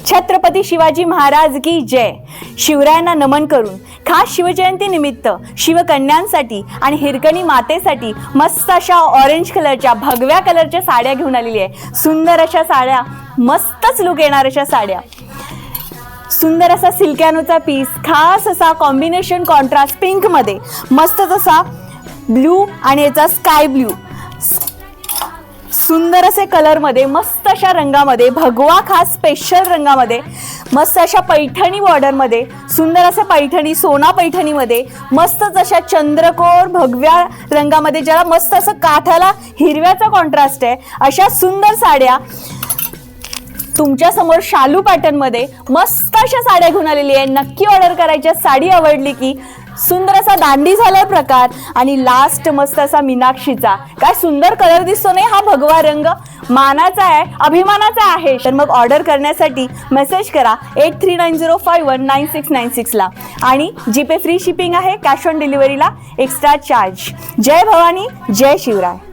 छत्रपती शिवाजी महाराज की जय। शिवरायांना नमन करून खास शिवजयंती निमित्त शिवकन्यांसाठी आणि हिरकणी मातेसाठी मस्त अशा ऑरेंज कलरच्या भगव्या कलरच्या साड्या घेऊन आलेली आहे। सुंदर अशा साड्या, मस्तच लुक येणार अशा साड्या, सुंदर असा सिल्कॅनोचा पीस, खास असा कॉम्बिनेशन कॉन्ट्रास्ट पिंक मध्ये, मस्तच असा ब्लू आणि याचा स्काय ब्लू, सुंदर असे कलर मध्ये, मस्त अशा रंगामध्ये, भगवा खास स्पेशल रंगामध्ये, मस्त अशा पैठणी बॉर्डर मध्ये, सुंदर असं पैठणी सोना पैठणी मध्ये, मस्तच अशा चंद्रकोर भगव्या रंगामध्ये, ज्याला मस्त असं काठाला हिरव्याचा कॉन्ट्रास्ट आहे, अशा सुंदर साड्या तुमच्या समोर शालू पॅटर्न मध्ये मस्त अशा साड्या घेऊन आलेली आहे। नक्की ऑर्डर करायच्या। साडी आवडली की सुंदर असा दांडी झालाय प्रकार आणि लास्ट मस्त असा मीनाक्षीचा, काय सुंदर कलर दिसतो नाही, हा भगवा रंग मानाचा आहे, अभिमानाचा आहे। तर मग ऑर्डर करण्यासाठी मेसेज करा 8390519696 ला आणि जीपे फ्री शिपिंग आहे, कॅश ऑन डिलिव्हरीला एक्स्ट्रा चार्ज। जय भवानी, जय शिवराय।